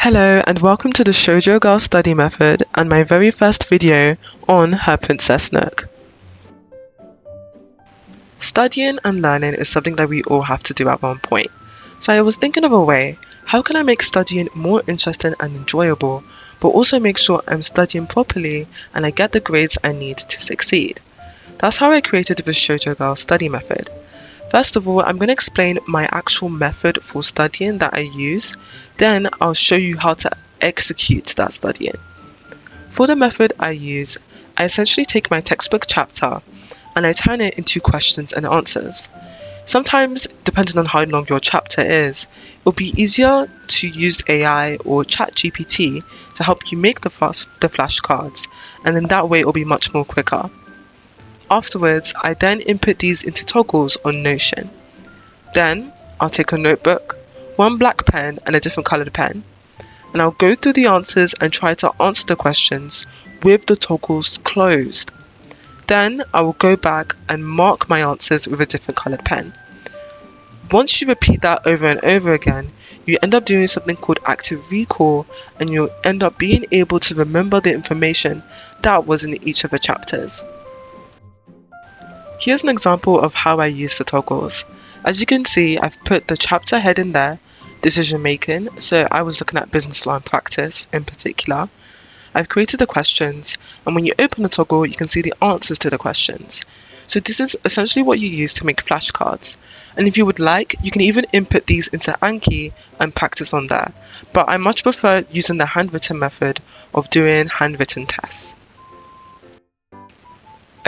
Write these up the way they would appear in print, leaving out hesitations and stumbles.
Hello and welcome to the Shoujo Girl Study Method and my very first video on Her Princess Nook. Studying and learning is something that we all have to do at one point. So I was thinking of a way, how can I make studying more interesting and enjoyable, but also make sure I'm studying properly and I get the grades I need to succeed. That's how I created the Shoujo Girl Study Method. First of all, I'm going to explain my actual method for studying that I use, then I'll show you how to execute that studying. For the method I use, I essentially take my textbook chapter and I turn it into questions and answers. Sometimes, depending on how long your chapter is, it will be easier to use AI or ChatGPT to help you make the flashcards, and in that way it will be much more quicker. Afterwards, I then input these into toggles on Notion. Then, I'll take a notebook, one black pen and a different coloured pen, and I'll go through the answers and try to answer the questions with the toggles closed. Then, I will go back and mark my answers with a different coloured pen. Once you repeat that over and over again, you end up doing something called active recall, and you'll end up being able to remember the information that was in each of the chapters. Here's an example of how I use the toggles. As you can see, I've put the chapter head in there, decision making, so I was looking at business law and practice in particular. I've created the questions, and when you open the toggle, you can see the answers to the questions. So this is essentially what you use to make flashcards. And if you would like, you can even input these into Anki and practice on there. But I much prefer using the handwritten method of doing handwritten tests.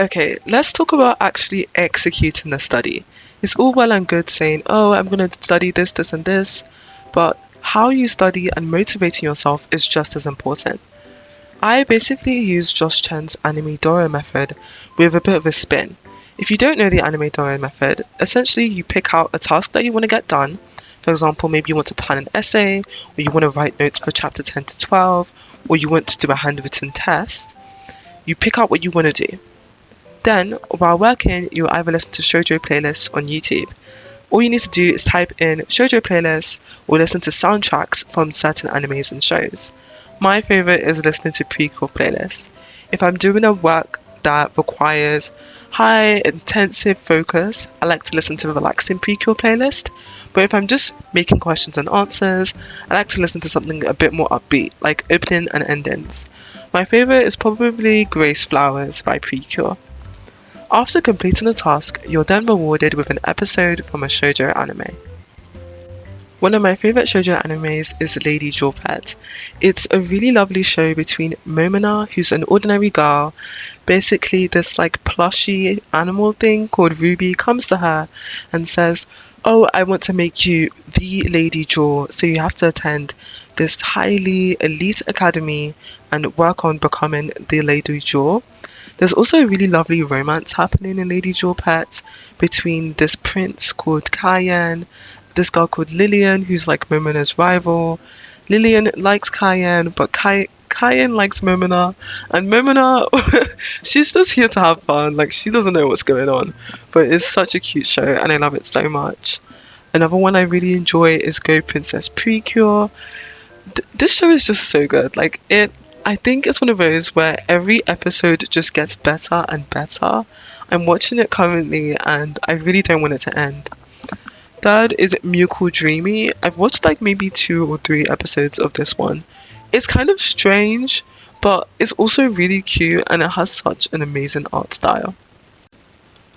Okay, let's talk about actually executing the study. It's all well and good saying, oh, I'm going to study this, this, and this, but how you study and motivating yourself is just as important. I basically use Josh Chen's Anime Doro method with a bit of a spin. If you don't know the Anime Doro method, essentially you pick out a task that you want to get done. For example, maybe you want to plan an essay, or you want to write notes for chapter 10 to 12, or you want to do a handwritten test. You pick out what you want to do. Then, while working, you'll either listen to shoujo playlists on YouTube. All you need to do is type in shoujo playlists or listen to soundtracks from certain animes and shows. My favorite is listening to prequel playlists. If I'm doing a work that requires high intensive focus, I like to listen to a relaxing prequel playlist. But if I'm just making questions and answers, I like to listen to something a bit more upbeat, like opening and endings. My favorite is probably Grace Flowers by Precure. After completing the task, you're then rewarded with an episode from a shoujo anime. One of my favourite shoujo animes is Lady Jewel Pet. It's a really lovely show between Momona, who's an ordinary girl. Basically, this like plushy animal thing called Ruby comes to her and says, oh, I want to make you the Lady Jewel, so you have to attend this highly elite academy and work on becoming the Lady Jewel. There's also a really lovely romance happening in Lady Jewel Pet between this prince called Cayenne, this girl called Lillian, who's like Momona's rival. Lillian likes Cayenne, but Cayenne likes Momona, and Momona, she's just here to have fun. Like, she doesn't know what's going on, but it's such a cute show, and I love it so much. Another one I really enjoy is Go Princess Precure. This show is just so good. I think it's one of those where every episode just gets better and better. I'm watching it currently and I really don't want it to end. Third is Miyuko Dreamy. I've watched like maybe 2 or 3 episodes of this one. It's kind of strange, but it's also really cute and it has such an amazing art style.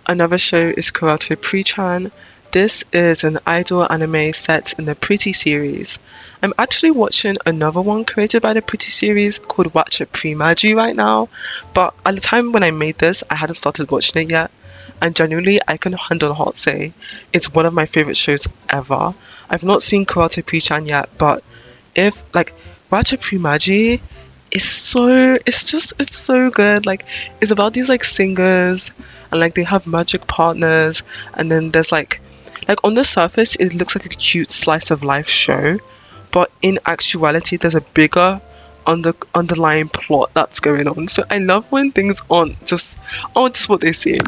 Another show is Karato Pre-chan. This is an idol anime set in the Pretty series. I'm actually watching another one created by the Pretty series called Watcha Pre-Magi right now, but at the time when I made this, I hadn't started watching it yet, and genuinely I can hand on heart say it's one of my favourite shows ever. I've not seen Karato Pre-chan yet, but if like Watcha Pre-Magi is it's so good. Like, it's about these like singers and like they have magic partners, and then there's like on the surface it looks like a cute slice of life show, but in actuality there's a bigger underlying plot that's going on. So I love when things aren't just what they seem.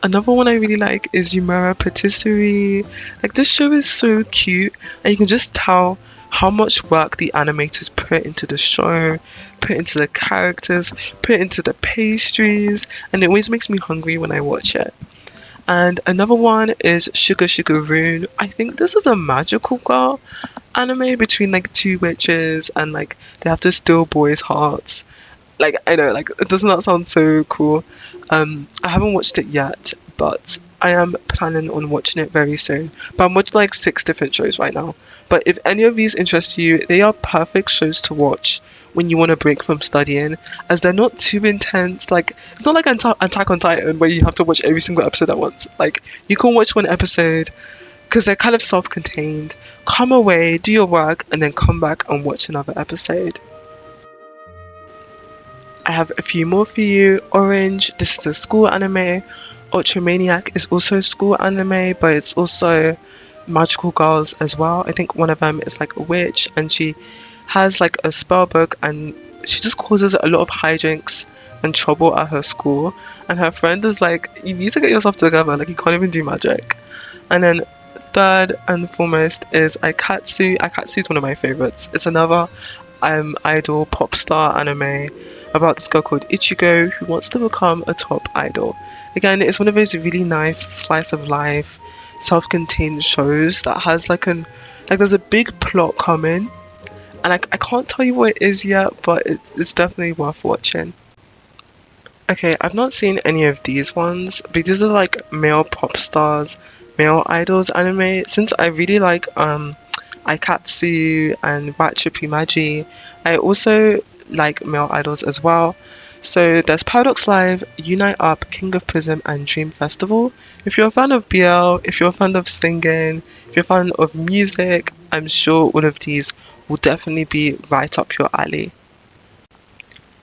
Another one I really like is Yumura Patisserie. Like, this show is so cute and you can just tell how much work the animators put into the show, put into the characters, put into the pastries, and it always makes me hungry when I watch it. And another one is Sugar Sugar Rune. I think this is a magical girl anime between like two witches and like they have to steal boys' hearts. Like I know, like it does not sound so cool. I haven't watched it yet, but I am planning on watching it very soon. But I'm watching like six different shows right now. But if any of these interest you, they are perfect shows to watch when you want to break from studying, as they're not too intense. Like it's not like Attack on Titan where you have to watch every single episode at once. Like you can watch one episode because they're kind of self-contained. Come away, do your work, and then come back and watch another episode. I have a few more for you. Orange, this is a school anime. Ultramaniac is also a school anime, but it's also magical girls as well. I think one of them is like a witch and she has like a spell book and she just causes a lot of hijinks and trouble at her school. And her friend is like, you need to get yourself together, like you can't even do magic. And then third and foremost is Aikatsu. Aikatsu is one of my favorites. It's another idol pop star anime about this girl called Ichigo who wants to become a top idol. Again, it's one of those really nice slice of life, self-contained shows that has like there's a big plot coming, and I can't tell you what it is yet, but it's definitely worth watching. Okay, I've not seen any of these ones, but these are like male pop stars, male idols anime. Since I really like Aikatsu and Maji, I also like male idols as well. So there's Paradox Live, Unite Up, King of Prism, and Dream Festival. If you're a fan of BL, if you're a fan of singing, if you're a fan of music, I'm sure all of these will definitely be right up your alley.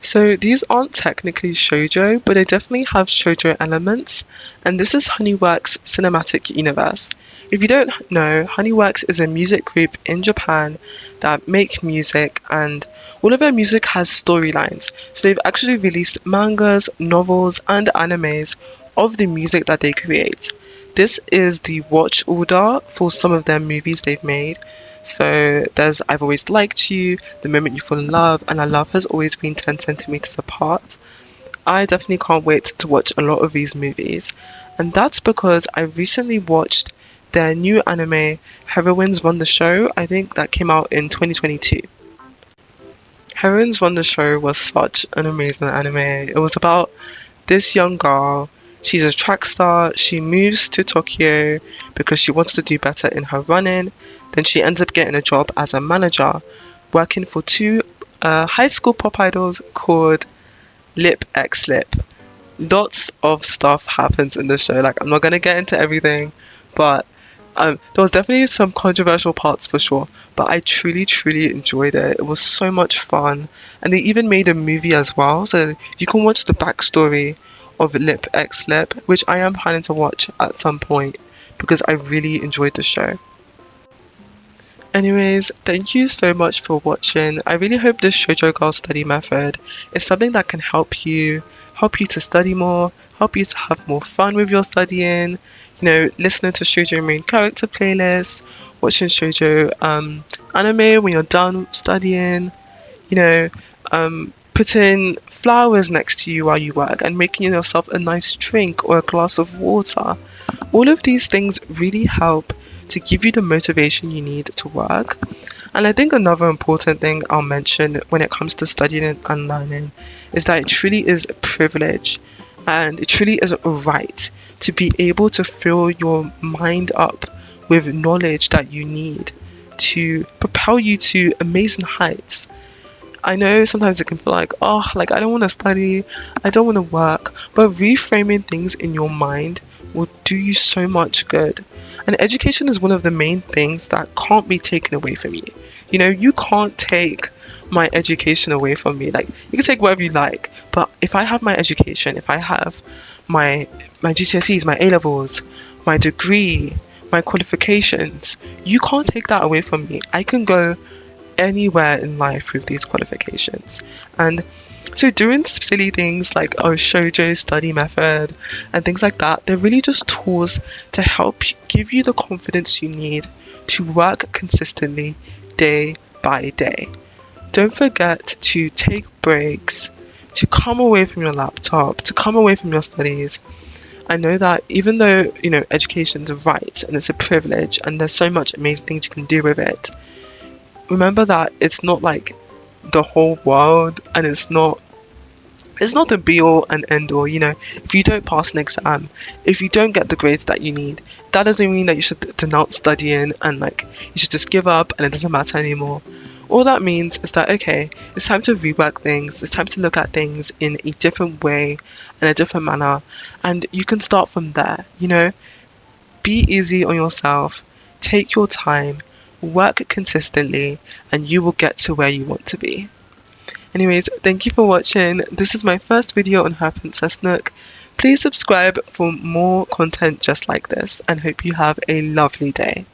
So these aren't technically shoujo, but they definitely have shoujo elements, and this is Honeyworks Cinematic Universe. If you don't know, Honeyworks is a music group in Japan that make music, and all of their music has storylines. So they've actually released mangas, novels, and animes of the music that they create. This is the watch order for some of their movies they've made. So there's I've Always Liked You, The Moment You Fall in Love, and Our Love Has Always Been 10 Centimeters Apart. I definitely can't wait to watch a lot of these movies. And that's because I recently watched their new anime, Heroines Run the Show. I think that came out in 2022. Heroines Run the Show was such an amazing anime. It was about this young girl. She's a track star. She moves to Tokyo because she wants to do better in her running. Then she ends up getting a job as a manager, working for two high school pop idols called Lip X Lip. Lots of stuff happens in the show. Like, I'm not going to get into everything, but there was definitely some controversial parts for sure. But I truly, truly enjoyed it. It was so much fun. And they even made a movie as well. So you can watch the backstory of Lip X Lip, which I am planning to watch at some point because I really enjoyed the show. Anyways, thank you so much for watching. I really hope this Shoujo Girl study method is something that can help you to study more, help you to have more fun with your studying, listening to Shoujo main character playlists, watching Shoujo anime when you're done studying, putting flowers next to you while you work and making yourself a nice drink or a glass of water. All of these things really help to give you the motivation you need to work. And I think another important thing I'll mention when it comes to studying and learning is that it truly is a privilege and it truly is a right to be able to fill your mind up with knowledge that you need to propel you to amazing heights. I know sometimes it can feel like, oh, like I don't want to study, I don't want to work, but reframing things in your mind will do you so much good. And education is one of the main things that can't be taken away from you. You can't take my education away from me. Like, you can take whatever you like, but if I have my education, if I have my GCSEs, my A levels, my degree, my qualifications, you can't take that away from me. I can go anywhere in life with these qualifications. And so doing silly things like shoujo study method and things like that, they're really just tools to help give you the confidence you need to work consistently day by day. Don't forget to take breaks, to come away from your laptop, to come away from your studies. I know that even though, education's a right and it's a privilege and there's so much amazing things you can do with it, remember that it's not like the whole world, and it's not the be all and end all. If you don't pass an exam, if you don't get the grades that you need, that doesn't mean that you should denounce studying and like you should just give up and it doesn't matter anymore. All that means is that, okay, it's time to rework things, it's time to look at things in a different way and a different manner, and you can start from there. Be easy on yourself, take your time, work consistently, and you will get to where you want to be. Anyways, thank you for watching. This is my first video on Her Princess Nook. Please subscribe for more content just like this, and hope you have a lovely day.